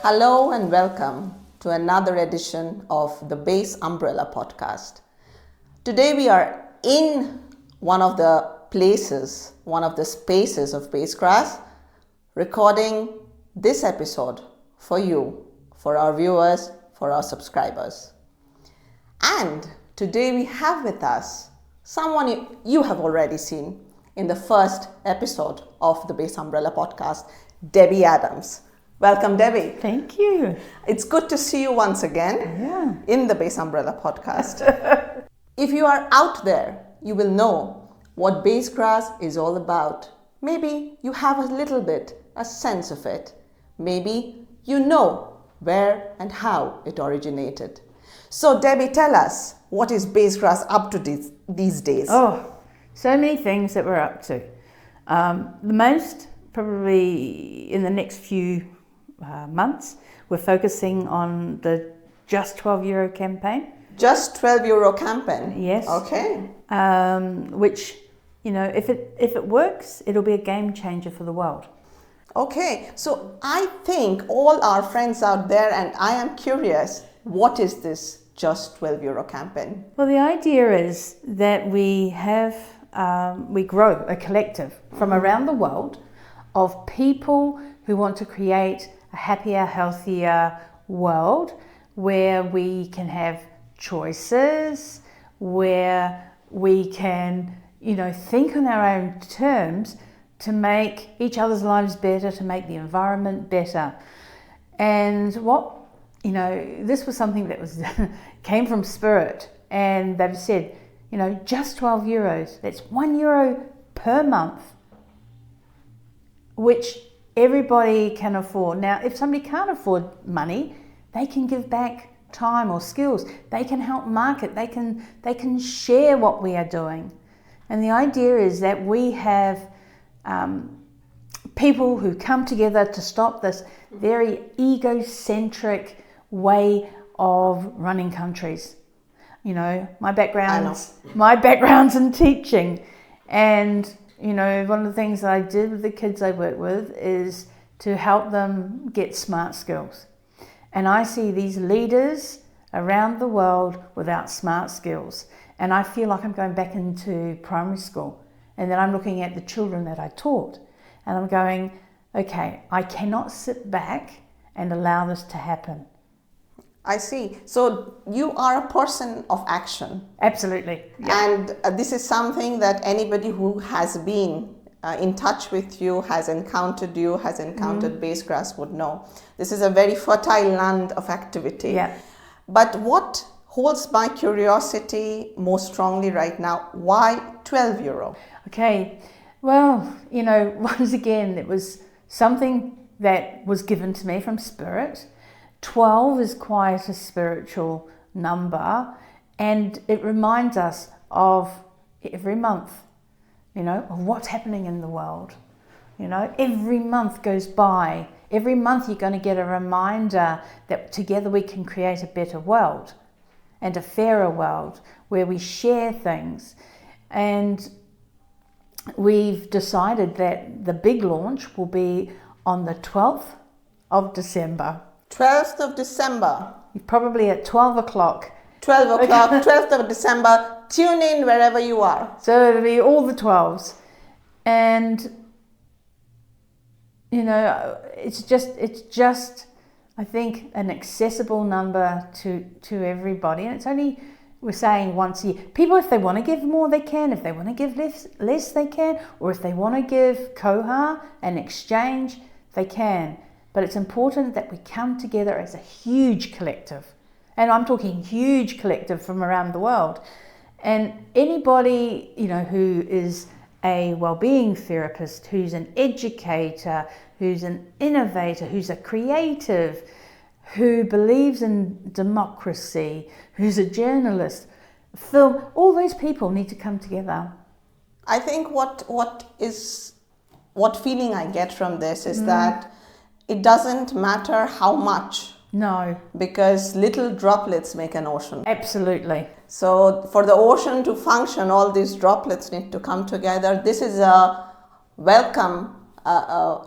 Hello and welcome to another edition of the Base Umbrella podcast. Today we are in one of the places, one of the spaces of Base Graz, recording this episode for you, for our viewers, for our subscribers. And today we have with us someone you have already seen in the first episode of the Base Umbrella podcast, Debbie Adams. Welcome, Debbie. Thank you. It's good to see you once again in the Base Umbrella podcast. If you are out there, you will know what Base Graz is all about. Maybe you have a little bit, a sense of it. Maybe you know where and how it originated. So, Debbie, tell us, what is Base Graz up to these days? Oh, so many things that we're up to. The most, probably in the next few months, we're focusing on the Just 12 Euro campaign. Just 12 Euro campaign? Yes. Okay. Which, you know, if it works, it'll be a game changer for the world. Okay, so I think all our friends out there, and I am curious, what is this Just 12 Euro campaign? Well, the idea is that we grow a collective from around the world of people who want to create a happier, healthier world where we can have choices, where we can, think on our own terms to make each other's lives better, to make the environment better. And this was something that was came from Spirit, and they've said, just 12 euros, that's €1 per month, which everybody can afford. Now, if somebody can't afford money, they can give back time or skills. They can help market. They can share what we are doing. And the idea is that we have people who come together to stop this very egocentric way of running countries. My background's in teaching, and one of the things that I did with the kids I work with is to help them get smart skills. And I see these leaders around the world without smart skills. And I feel like I'm going back into primary school. And then I'm looking at the children that I taught. And I'm going, okay, I cannot sit back and allow this to happen. I see. So you are a person of action. Absolutely. Yeah. And this is something that anybody who has been in touch with you, has encountered Base Graz would know. This is a very fertile land of activity. Yeah. But what holds my curiosity most strongly right now, why 12 euro? Okay. Well, once again, it was something that was given to me from Spirit. 12 is quite a spiritual number, and it reminds us of every month, of what's happening in the world. Every month goes by. Every month you're going to get a reminder that together we can create a better world and a fairer world where we share things. And we've decided that the big launch will be on the 12th of December. 12th of December. Probably at 12 o'clock. 12 o'clock, 12th of December. Tune in wherever you are. So it'll be all the 12s. And, it's just, I think, an accessible number to everybody. And it's only, we're saying once a year. People, if they want to give more, they can. If they want to give less, they can. Or if they want to give koha, an exchange, they can. But it's important that we come together as a huge collective. And I'm talking huge collective from around the world. And anybody, who is a well-being therapist, who's an educator, who's an innovator, who's a creative, who believes in democracy, who's a journalist, film, all those people need to come together. I think what feeling I get from this is that it doesn't matter how much. No. Because little droplets make an ocean. Absolutely. So for the ocean to function, all these droplets need to come together. This is a welcome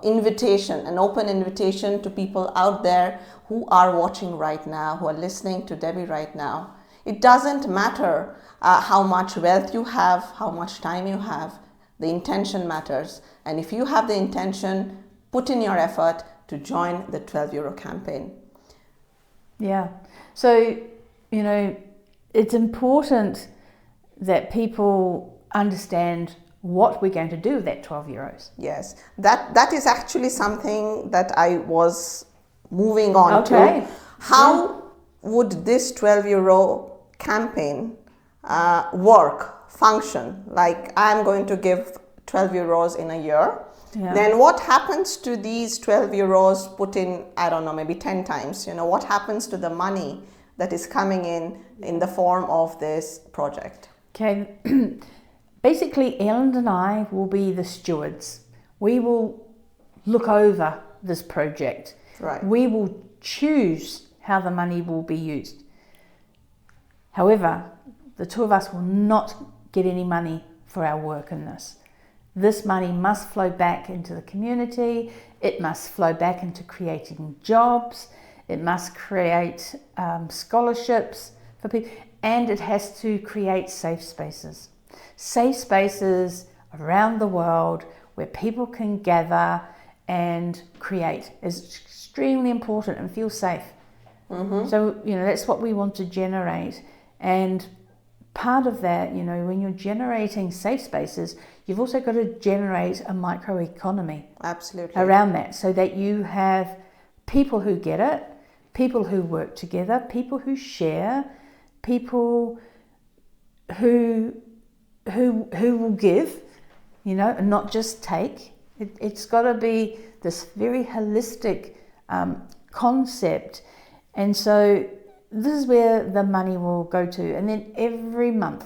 invitation, an open invitation to people out there who are watching right now, who are listening to Debbie right now. It doesn't matter how much wealth you have, how much time you have. The intention matters. And if you have the intention, put in your effort to join the 12 euro campaign. Yeah. So, it's important that people understand what we're going to do with that 12 euros. Yes, that is actually something that I was moving on Okay. to. How would this 12 euro campaign function? Like, I'm going to give 12 euros in a year. Yeah. Then what happens to these 12 euros put in, I don't know, maybe 10 times? What happens to the money that is coming in the form of this project? Okay. Basically, Ellen and I will be the stewards. We will look over this project. Right. We will choose how the money will be used. However, the two of us will not get any money for our work in this. This money must flow back into the community. It must flow back into creating jobs. It must create scholarships for people. And it has to create safe spaces. Safe spaces around the world where people can gather and create is extremely important and feel safe. Mm-hmm. So, that's what we want to generate. And part of that, when you're generating safe spaces, you've also got to generate a microeconomy. Absolutely. Around that, so that you have people who get it, people who work together, people who share, people who will give, and not just take. It's got to be this very holistic concept. And so this is where the money will go to. And then every month,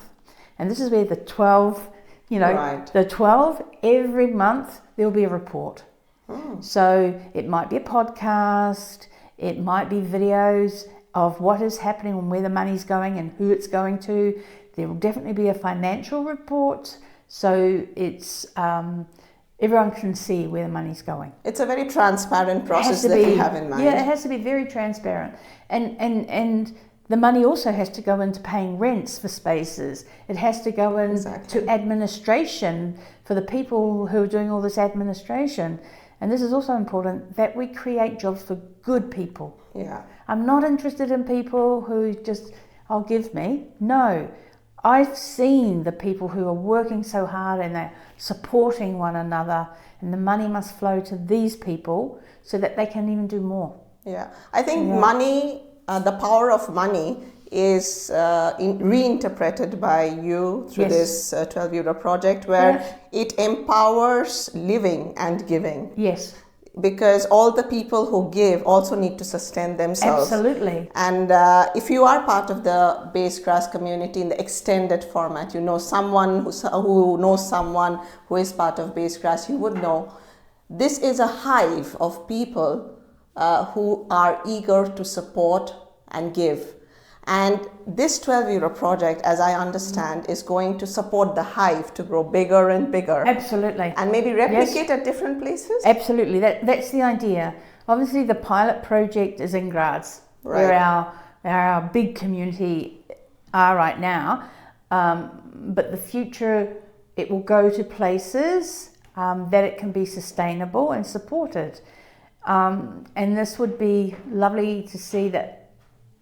and this is where the 12, Right. the 12, every month there will be a report. So it might be a podcast, it might be videos of what is happening and where the money's going and who it's going to. There will definitely be a financial report, so it's everyone can see where the money's going. It's a very transparent process that you have in mind. Yeah, it has to be very transparent. And the money also has to go into paying rents for spaces. It has to go into administration for the people who are doing all this administration. And this is also important, that we create jobs for good people. Yeah. I'm not interested in people who just, give me. No. I've seen the people who are working so hard and they're supporting one another, and the money must flow to these people so that they can even do more. Yeah. I think money, the power of money is reinterpreted by you through this 12 euro project, where it empowers living and giving. Yes. Because all the people who give also need to sustain themselves. Absolutely. And if you are part of the Base Graz community in the extended format, someone who knows someone who is part of Base Graz, you would know this is a hive of people who are eager to support and give. And this 12 euro project, as I understand, is going to support the hive to grow bigger and bigger. Absolutely. And maybe replicate at different places? Absolutely. That's the idea. Obviously, the pilot project is in Graz, where our big community are right now. But the future, it will go to places that it can be sustainable and supported. And this would be lovely to see that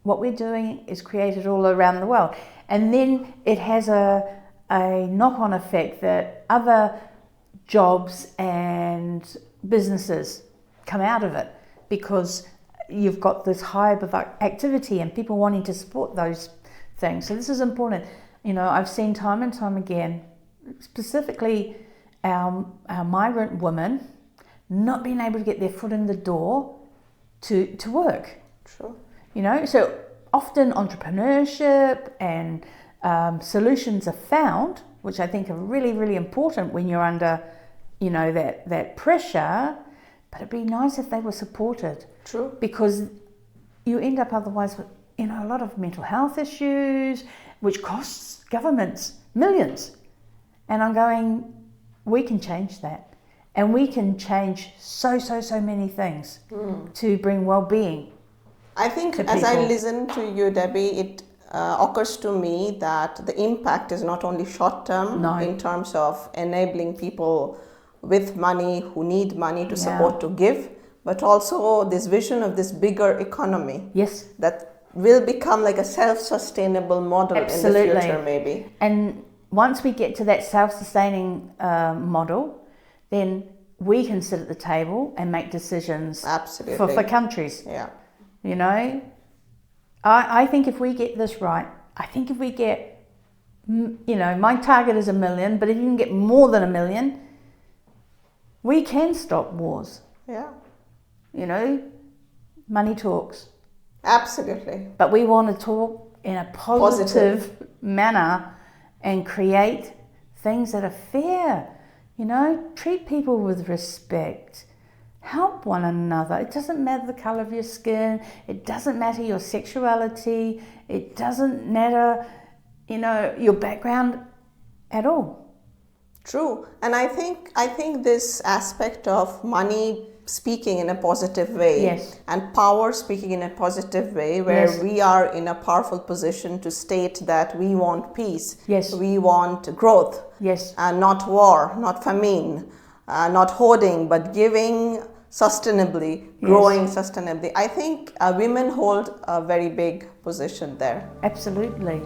what we're doing is created all around the world. And then it has a knock-on effect that other jobs and businesses come out of it, because you've got this hive of activity and people wanting to support those things. So this is important. I've seen time and time again, specifically our migrant women not being able to get their foot in the door to work. True. So often entrepreneurship and solutions are found, which I think are really, really important when you're under, that pressure. But it'd be nice if they were supported. True. Because you end up otherwise with, a lot of mental health issues, which costs governments millions. And I'm going, we can change that. And we can change so many things to bring well-being. I think as I listen to you, Debbie, it occurs to me that the impact is not only short-term in terms of enabling people with money who need money to support, to give, but also this vision of this bigger economy. Yes. That will become like a self-sustainable model in the future, maybe. And once we get to that self-sustaining model, then we can sit at the table and make decisions for countries. Yeah. You know, I think if we get this right, I think if we get, you know, my target is 1 million, but if you can get more than 1 million, we can stop wars. Yeah. You know, money talks. Absolutely. But we want to talk in a positive manner and create things that are fair. You know, treat people with respect. Help one another. It doesn't matter the colour of your skin. It doesn't matter your sexuality. It doesn't matter, you know, your background at all. True. And I think this aspect of money speaking in a positive way and power speaking in a positive way, where we are in a powerful position to state that we want peace, we want growth, and not war, not famine, not hoarding, but giving sustainably, growing sustainably. I think women hold a very big position there. Absolutely.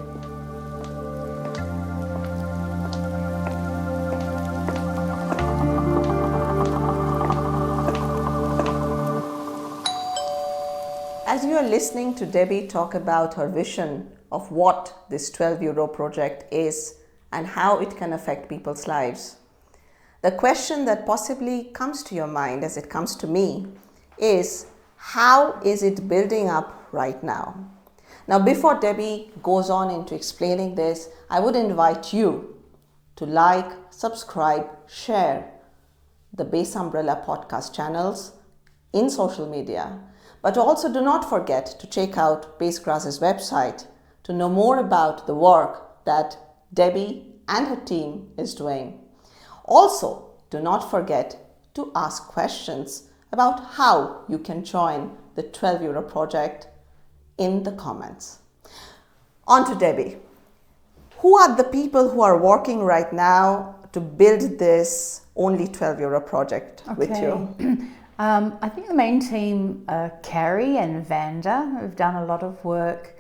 As you are listening to Debbie talk about her vision of what this 12 euro project is and how it can affect people's lives, the question that possibly comes to your mind, as it comes to me, is how is it building up right now? Now, before Debbie goes on into explaining this, I would invite you to like, subscribe, share the Base Umbrella podcast channels in social media. But also do not forget to check out Base Graz's website to know more about the work that Debbie and her team is doing. Also, do not forget to ask questions about how you can join the 12 euro project in the comments. On to Debbie. Who are the people who are working right now to build this only 12 euro project with you? I think the main team, Carrie and Vanda, have done a lot of work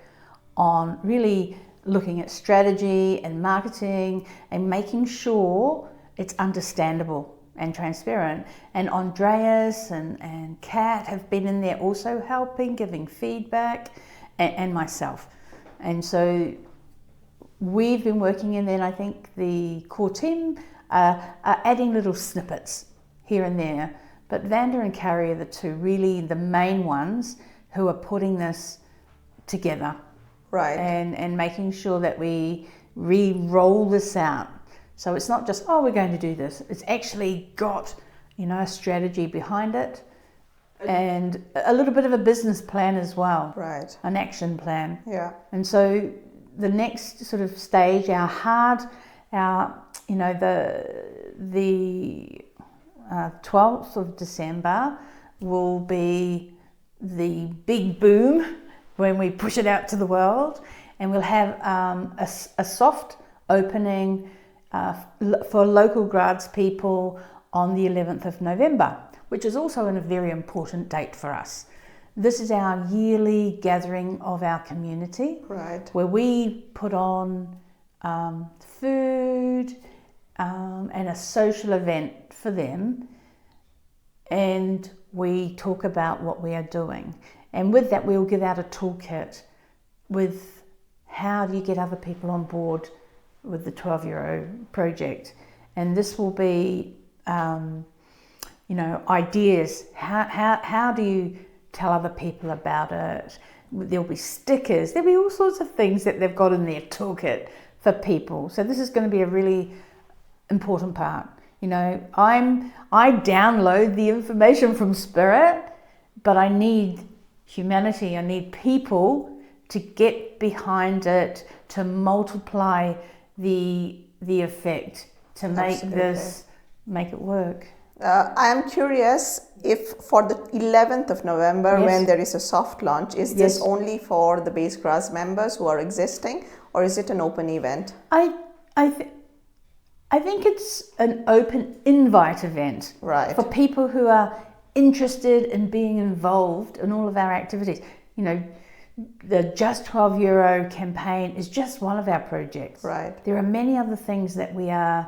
on really looking at strategy and marketing and making sure it's understandable and transparent. And Andreas and Kat have been in there also helping, giving feedback, and myself. And so we've been working in there, and I think the core team are adding little snippets here and there. But Vanda and Carrie are the two, really the main ones who are putting this together. Right. And making sure that we re-roll this out. So it's not just, we're going to do this. It's actually got, you know, a strategy behind it and a little bit of a business plan as well. Right. An action plan. Yeah. And so the next sort of stage, the 12th of December will be the big boom when we push it out to the world, and we'll have a soft opening for local Graz people on the 11th of November, which is also a very important date for us. This is our yearly gathering of our community, right, where we put on food and a social event for them, and we talk about what we are doing. And with that, we'll give out a toolkit with how do you get other people on board with the 12 euro project. And this will be, ideas. How do you tell other people about it? There'll be stickers. There'll be all sorts of things that they've got in their toolkit for people. So this is going to be a really important part. You know, I download the information from Spirit, but I need humanity. I need people to get behind it, to multiply the effect, to make Absolutely. make it work. I am curious if for the 11th of November, Yes. when there is a soft launch, is this Yes. only for the Base Graz members who are existing, or is it an open event? I think it's an open invite event Right. for people who are interested in being involved in all of our activities. You know, the Just €12 campaign is just one of our projects. Right. There are many other things that we are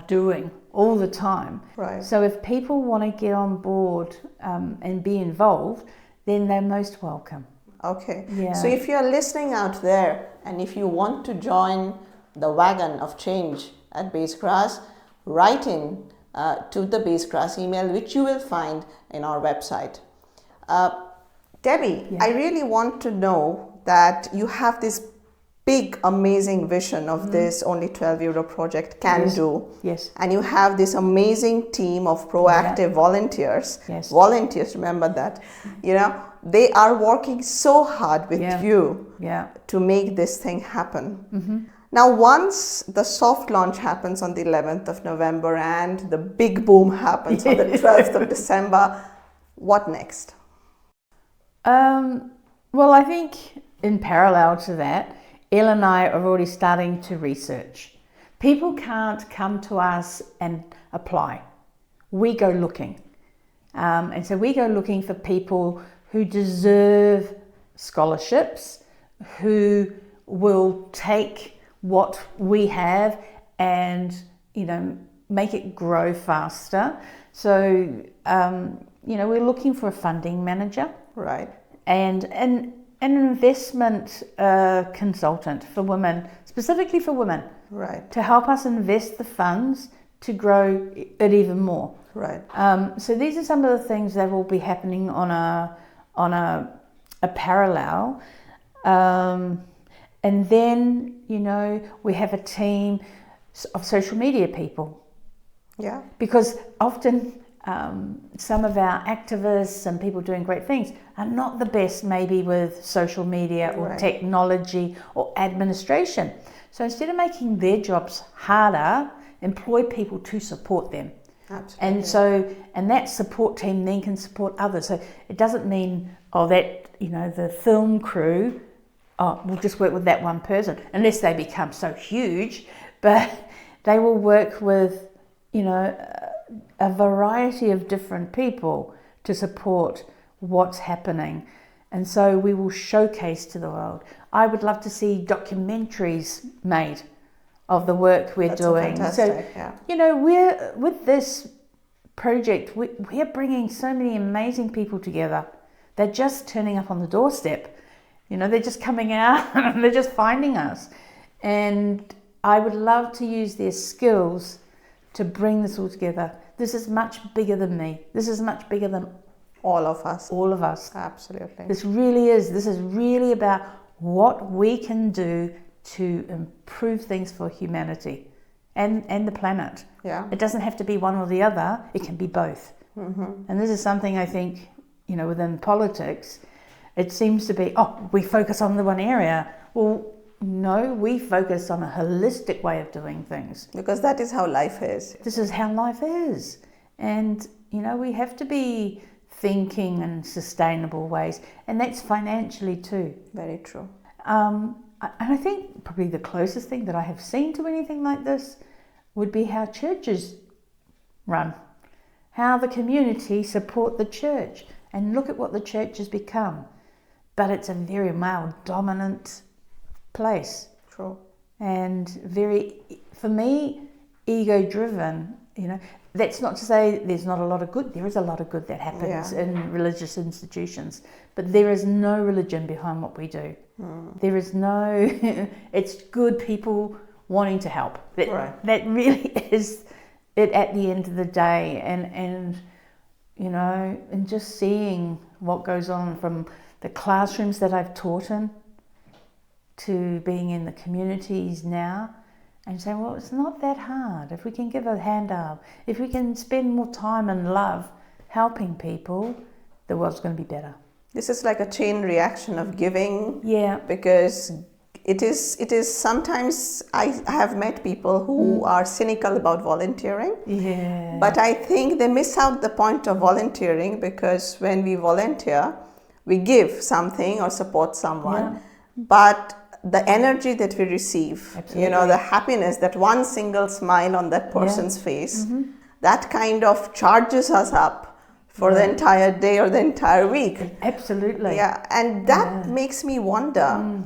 doing all the time. Right. So if people want to get on board and be involved, then they're most welcome. Okay. Yeah. So if you're listening out there and if you want to join the wagon of change at Base Graz, write in to the Base Graz email, which you will find in our website. Debbie, Yeah. I really want to know that you have this big, amazing vision of this Only €12 project can Yes. do. Yes. And you have this amazing team of proactive volunteers. Yes. Volunteers, remember that. You know, they are working so hard with Yeah. you Yeah. to make this thing happen. Now, once the soft launch happens on the 11th of November and the big boom happens on the 12th of December, what next? Well, I think in parallel to that, Elle and I are already starting to research. People can't come to us and apply. We go looking. And so we go looking for people who deserve scholarships, who will take what we have and, you know, make it grow faster. So, we're looking for a funding manager. Right. And an investment consultant for women, specifically for women, Right. to help us invest the funds to grow it even more. Right. So these are some of the things that will be happening on a parallel. And then, we have a team of social media people. Yeah. Because often some of our activists and people doing great things are not the best maybe with social media or Right. technology or administration. So instead of making their jobs harder, employ people to support them. Absolutely. And that support team then can support others. So it doesn't mean, the film crew, we'll just work with that one person, unless they become so huge, but they will work with, a variety of different people to support what's happening. And so we will showcase to the world. I would love to see documentaries made of the work we're That's doing. fantastic, So, yeah. we're with this project, we're bringing so many amazing people together. They're just turning up on the doorstep. They're just coming out and they're just finding us. And I would love to use their skills to bring this all together. This is much bigger than me. This is much bigger than All of us. all of us. Absolutely. This is really about what we can do to improve things for humanity and the planet. Yeah. It doesn't have to be one or the other, it can be both. And this is something I think, within politics, it seems to be, we focus on the one area. Well, no, we focus on a holistic way of doing things. Because that is how life is. This is how life is. And, we have to be thinking in sustainable ways. And that's financially too. Very true. And I think probably the closest thing that I have seen to anything like this would be how churches run. How the community support the church. And look at what the church has become. But it's a very male-dominant place. True. And very, for me, ego-driven. That's not to say there's not a lot of good. There is a lot of good that happens in religious institutions. But there is no religion behind what we do. There is no, it's good people wanting to help. That really is it at the end of the day. And just seeing what goes on from the classrooms that I've taught in to being in the communities now and saying, well, it's not that hard. If we can give a hand up, if we can spend more time and love helping people, the world's going to be better. This is like a chain reaction of giving. Yeah. Because it is sometimes I have met people who are cynical about volunteering. Yeah. But I think they miss out the point of volunteering, because when we volunteer, we give something or support someone. Yeah. But the energy that we receive, Absolutely. the happiness, that one single smile on that person's face, that kind of charges us up for the entire day or the entire week. Absolutely. Yeah, and that makes me wonder.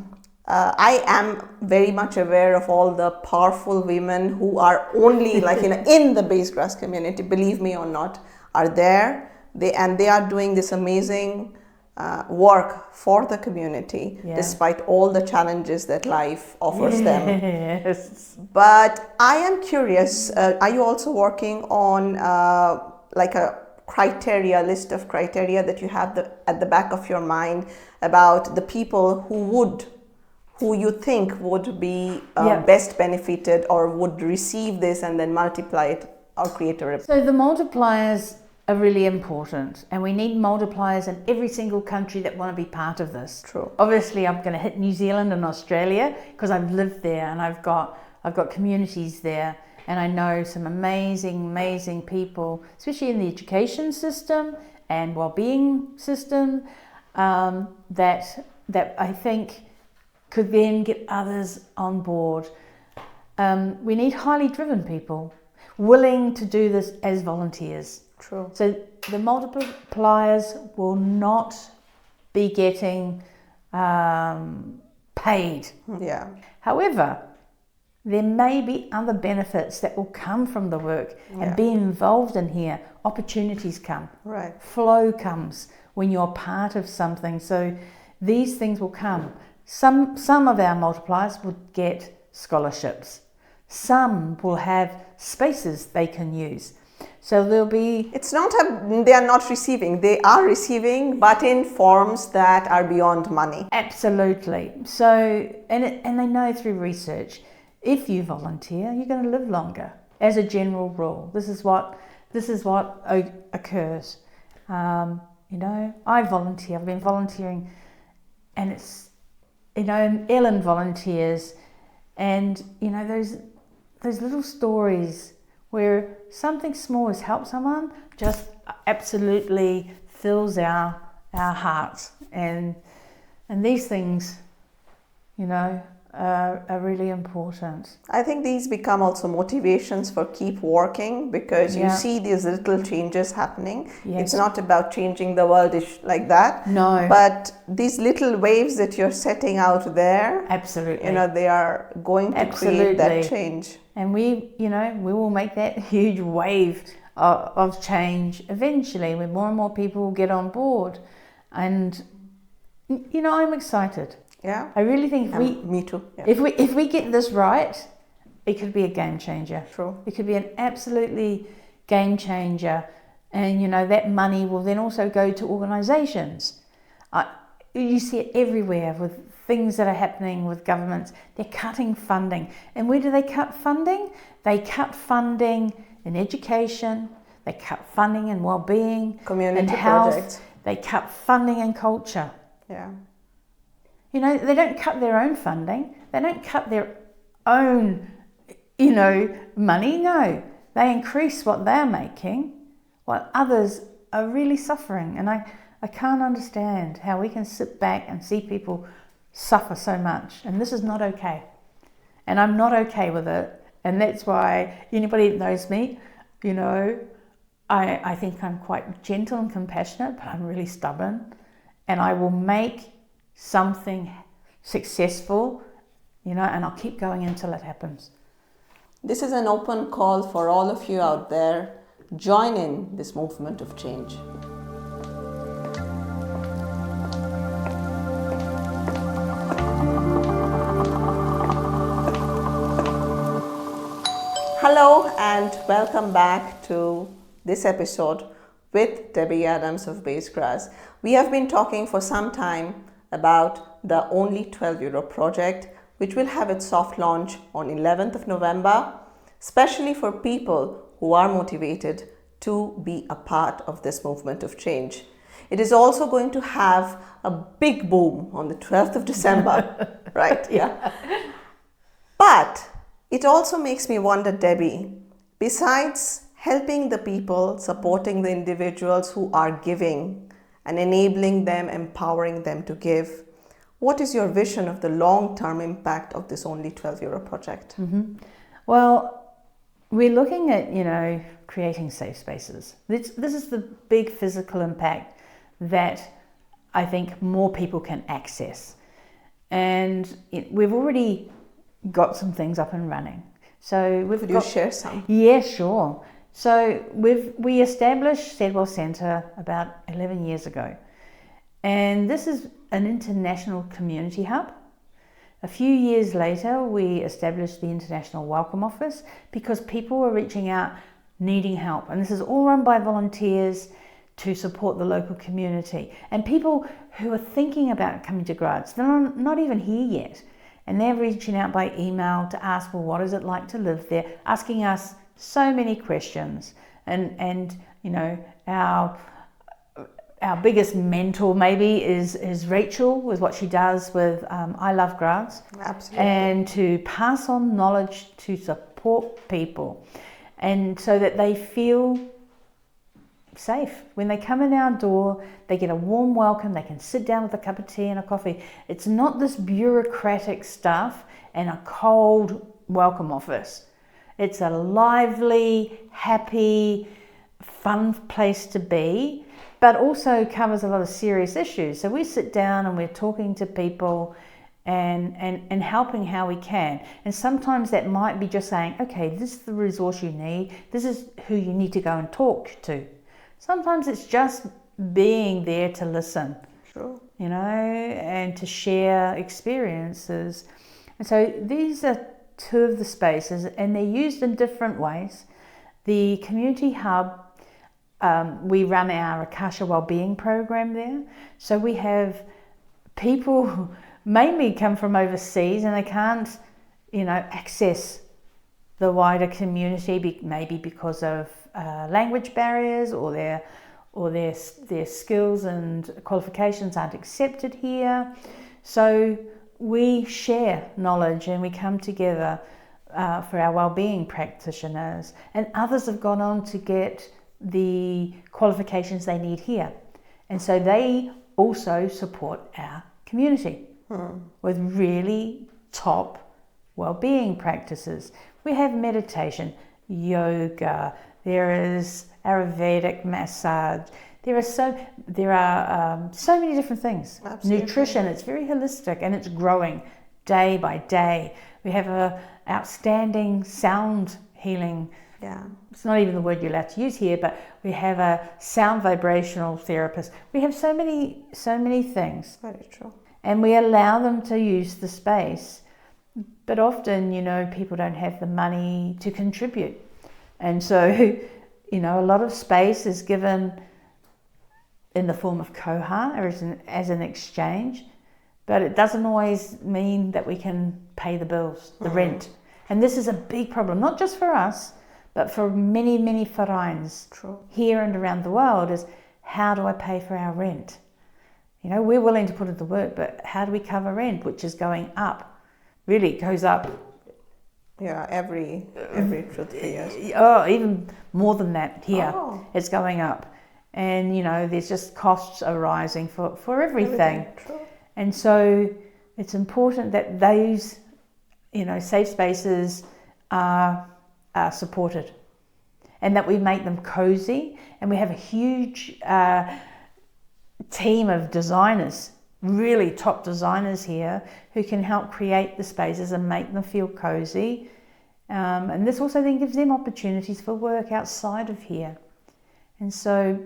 I am very much aware of all the powerful women who are only like in the Base Graz community, believe me or not, are there. They are doing this amazing work for the community, despite all the challenges that life offers them. Yes. But I am curious, are you also working on like a list of criteria that you have at the back of your mind about the people who you think would be best benefited or would receive this and then multiply it or create a report? So the multipliers are really important, and we need multipliers in every single country that want to be part of this. True. Obviously, I'm going to hit New Zealand and Australia because I've lived there and I've got communities there, and I know some amazing people, especially in the education system and well-being system, that I think could then get others on board. We need highly driven people willing to do this as volunteers. True. So the multipliers will not be getting paid. Yeah. However, there may be other benefits that will come from the work and being involved in here. Opportunities come. Right. Flow comes when you're part of something. So these things will come. Some of our multipliers would get scholarships. Some will have spaces they can use. So there'll be... It's not they are not receiving. They are receiving, but in forms that are beyond money. Absolutely. So, and they know through research, if you volunteer, you're going to live longer. As a general rule, this is what occurs. I volunteer. I've been volunteering, and it's, and Ellen volunteers, and those little stories where something small has helped someone just absolutely fills our hearts, and these things, are really important. I think these become also motivations for keep working, because you see these little changes happening. Yes. It's not about changing the world like that. No. But these little waves that you're setting out there, Absolutely. they are going to create that change. And we will make that huge wave of change eventually, when more and more people will get on board. And I'm excited. Yeah, I really think me too. Yeah. If we get this right, it could be a game changer. True. It could be an absolutely game changer, and that money will then also go to organisations. You see it everywhere with things that are happening with governments. They're cutting funding, and where do they cut funding? They cut funding in education. They cut funding in well-being, community and health. projects. They cut funding in culture. Yeah. They don't cut their own funding. They don't cut their own, money. No, they increase what they're making, while others are really suffering. And I can't understand how we can sit back and see people suffer so much. And this is not okay. And I'm not okay with it. And that's why anybody that knows me, I think I'm quite gentle and compassionate, but I'm really stubborn. And I will make something successful, and I'll keep going until it happens. This is an open call for all of you out there. Join in this movement of change. Hello and welcome back to this episode with Debbie Adams of Base Graz. We have been talking for some time about the Only 12 Euro project, which will have its soft launch on 11th of November, especially for people who are motivated to be a part of this movement of change. It is also going to have a big boom on the 12th of December, right? Yeah. But it also makes me wonder, Debbie, besides helping the people, supporting the individuals who are giving and enabling them, empowering them to give, what is your vision of the long-term impact of this Only 12 Euro project? Mm-hmm. Well, we're looking at, creating safe spaces. This is the big physical impact that I think more people can access. And we've already got some things up and running. So Could you share some? Yeah, sure. So we established Sedwell Centre about 11 years ago. And this is an international community hub. A few years later, we established the International Welcome Office because people were reaching out needing help. And this is all run by volunteers to support the local community. And people who are thinking about coming to Graz, they're not even here yet. And they're reaching out by email to ask, well, what is it like to live there? Asking us so many questions. And our biggest mentor maybe is Rachel with what she does with I Love Graz. Absolutely. And to pass on knowledge to support people. And so that they feel safe. When they come in our door, they get a warm welcome, they can sit down with a cup of tea and a coffee. It's not this bureaucratic stuff and a cold welcome office. It's a lively, happy, fun place to be, but also covers a lot of serious issues. So we sit down and we're talking to people and helping how we can. And sometimes that might be just saying, okay, this is the resource you need. This is who you need to go and talk to. Sometimes it's just being there to listen, Sure. and to share experiences. And so these are two of the spaces, and they're used in different ways. The community hub, we run our Akasha Wellbeing program there. So we have people who mainly come from overseas and they can't, access the wider community, maybe because of language barriers or their skills and qualifications aren't accepted here. So we share knowledge and we come together for our wellbeing practitioners, and others have gone on to get the qualifications they need here, and so they also support our community with really top wellbeing practices. We have meditation, yoga, there is Ayurvedic massage, there are so many different things. Absolutely. Nutrition, it's very holistic and it's growing day by day. We have a outstanding sound healing. Yeah. It's not even the word you're allowed to use here, but we have a sound vibrational therapist. We have so many things. Very true. And we allow them to use the space. But often, people don't have the money to contribute. And so, a lot of space is given in the form of koha as an exchange, but it doesn't always mean that we can pay the bills, the rent. And this is a big problem, not just for us, but for many, many vereins here and around the world, is how do I pay for our rent? We're willing to put in the work, but how do we cover rent, which is going up? Really, it goes up. Yeah, every 2 to 3 years. Oh, even more than that here. Oh. It's going up. And, there's just costs arising for everything. True. And so it's important that those, safe spaces are supported, and that we make them cozy. And we have a huge team of designers, really top designers here, who can help create the spaces and make them feel cozy. And this also then gives them opportunities for work outside of here. And so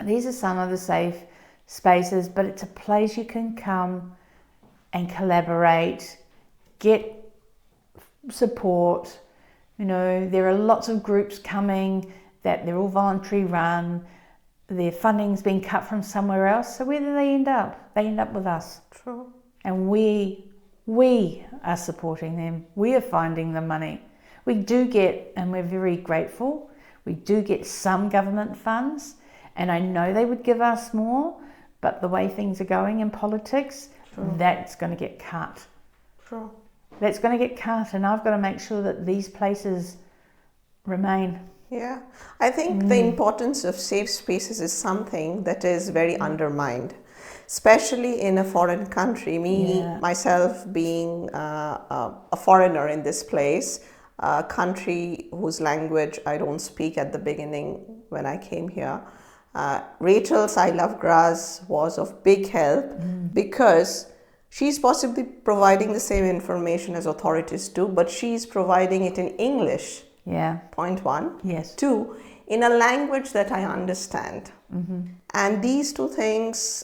these are some of the safe spaces, but it's a place you can come and collaborate, get support. There are lots of groups coming that they're all voluntary run. Their funding's been cut from somewhere else. So where do they end up? They end up with us. True. And we are supporting them. We are finding the money. We do get, and we're very grateful, we do get some government funds, and I know they would give us more, but the way things are going in politics, that's going to get cut. True. That's going to get cut, and I've got to make sure that these places remain. Yeah, I think the importance of safe spaces is something that is very undermined, especially in a foreign country. Myself being a foreigner in this place, a country whose language I don't speak at the beginning when I came here. Rachel's I Love Graz was of big help because she's possibly providing the same information as authorities do, but she's providing it in English. Yeah. Point one. Yes. Two, in a language that I understand. And these two things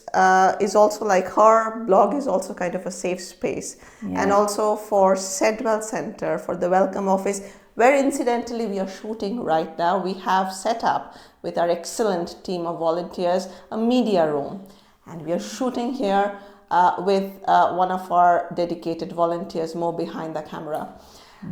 is also like her blog is also kind of a safe space. Yeah. And also for Sedwell Center, for the Welcome Office, where incidentally we are shooting right now, we have set up with our excellent team of volunteers a media room. And we are shooting here with one of our dedicated volunteers, Mo, behind the camera.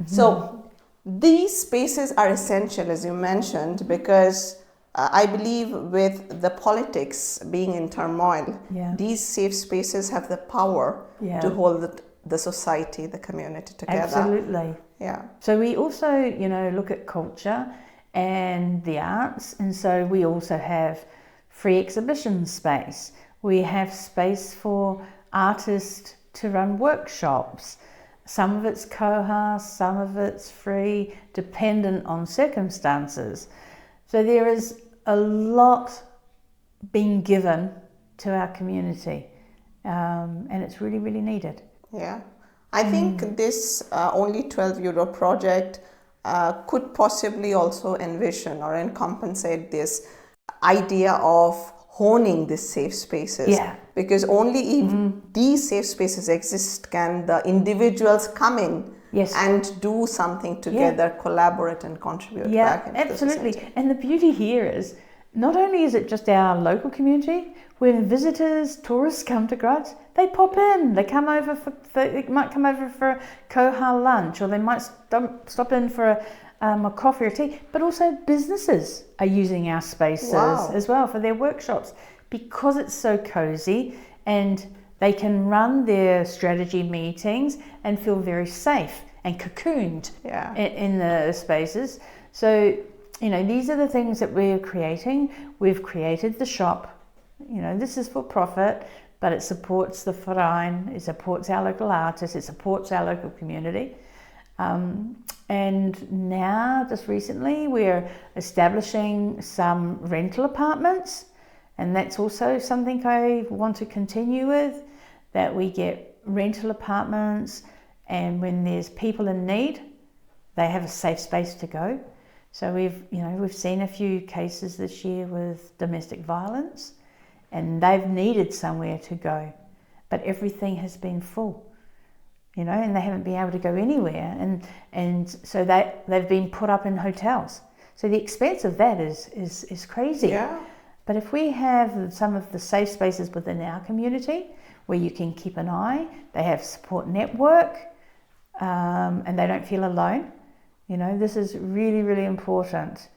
So these spaces are essential, as you mentioned, because I believe with the politics being in turmoil, these safe spaces have the power to hold the society, the community together. Absolutely. Yeah. So we also, look at culture and the arts, and so we also have free exhibition space. We have space for artists to run workshops. Some of it's koha, some of it's free, dependent on circumstances. So there is a lot being given to our community, and it's really, really needed. Yeah. I think this only 12 euro project could possibly also envision or encompassate this idea of honing these safe spaces. Yeah. Because only if these safe spaces exist can the individuals come in and do something together, collaborate and contribute back into the society. And the beauty here is, not only is it just our local community, when visitors, tourists come to Graz, they pop in. They come over they might come over for a koha lunch, or they might stop in for a coffee or tea. But also businesses are using our spaces as well for their workshops, because it's so cozy and they can run their strategy meetings and feel very safe and cocooned in the spaces. So, these are the things that we're creating. We've created the shop. This is for profit, but it supports the Verein, it supports our local artists, it supports our local community. And now, just recently, we're establishing some rental apartments, and that's also something I want to continue with, that we get rental apartments, and when there's people in need, they have a safe space to go. So we've seen a few cases this year with domestic violence, and they've needed somewhere to go, but everything has been full. And they haven't been able to go anywhere, and so they've been put up in hotels. So the expense of that is crazy. Yeah. But if we have some of the safe spaces within our community where you can keep an eye, they have support network, and they don't feel alone. This is really, really important.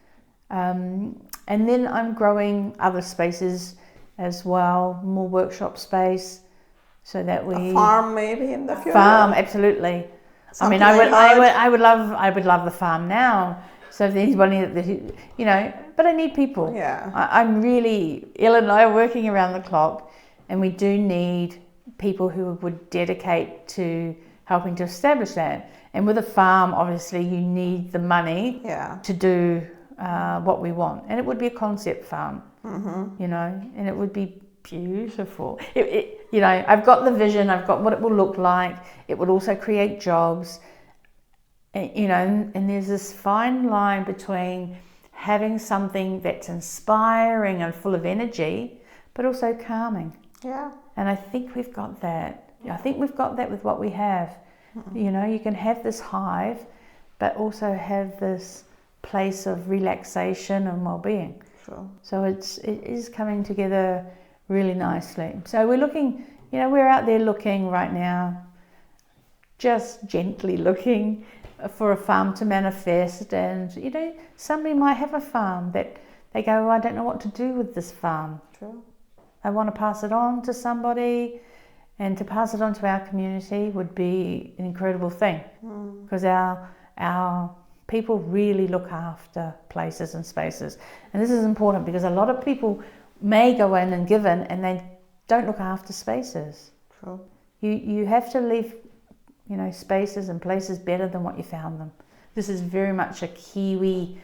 And then I'm growing other spaces as well, more workshop space. So that a farm maybe in the future. Farm, absolutely. Something I would love the farm now. So if there's anybody that but I need people. Yeah. I'm really, Ella and I are working around the clock, and we do need people who would dedicate to helping to establish that. And with a farm, obviously, you need the money to do what we want, and it would be a concept farm, and it would be beautiful. I've got the vision, I've got what it will look like. It would also create jobs, and there's this fine line between having something that's inspiring and full of energy, but also calming. Yeah. And I think we've got that. I think we've got that with what we have. You can have this hive, but also have this place of relaxation and well-being. Sure. So it is coming together really nicely. So we're looking, we're out there looking right now, just gently looking for a farm to manifest. And, somebody might have a farm that they go, I don't know what to do with this farm. True. I want to pass it on to somebody. And to pass it on to our community would be an incredible thing, because our people really look after places and spaces. And this is important because a lot of people may go in and give in and they don't look after spaces. True. You have to leave, spaces and places better than what you found them. This is very much a Kiwi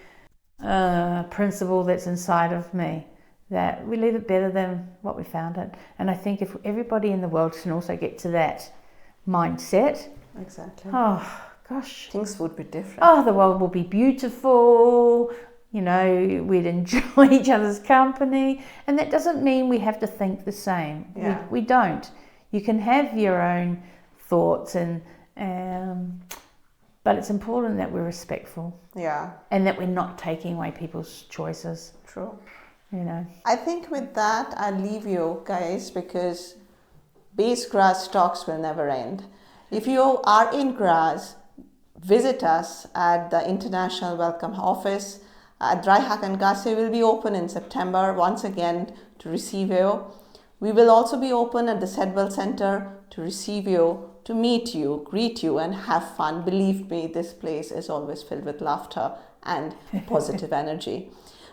principle that's inside of me, that we leave it better than what we found it. And I think if everybody in the world can also get to that mindset, exactly. Oh gosh, things would be different. Oh, the world will be beautiful. We'd enjoy each other's company, and that doesn't mean we have to think the same. Yeah. We don't. You can have your own thoughts, but it's important that we're respectful. Yeah. And that we're not taking away people's choices. True. I think with that, I'll leave you guys, because Base Graz talks will never end. If you are in Graz, visit us at the International Welcome Office. Dreihakengasse will be open in September once again to receive you. We will also be open at the Sedwell Center to receive you, to meet you, greet you, and have fun. Believe me, this place is always filled with laughter and positive energy.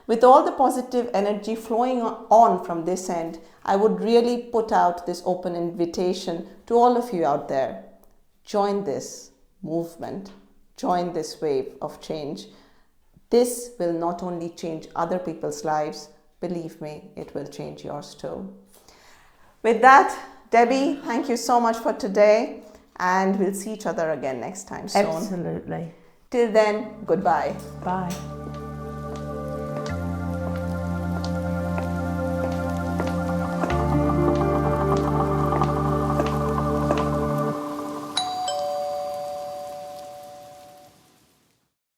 With all the positive energy flowing on from this end, I would really put out this open invitation to all of you out there. Join this movement. Join this wave of change. This will not only change other people's lives, believe me, it will change yours too. With that, Debbie, thank you so much for today, and we'll see each other again next time soon. Absolutely. Till then, goodbye. Bye.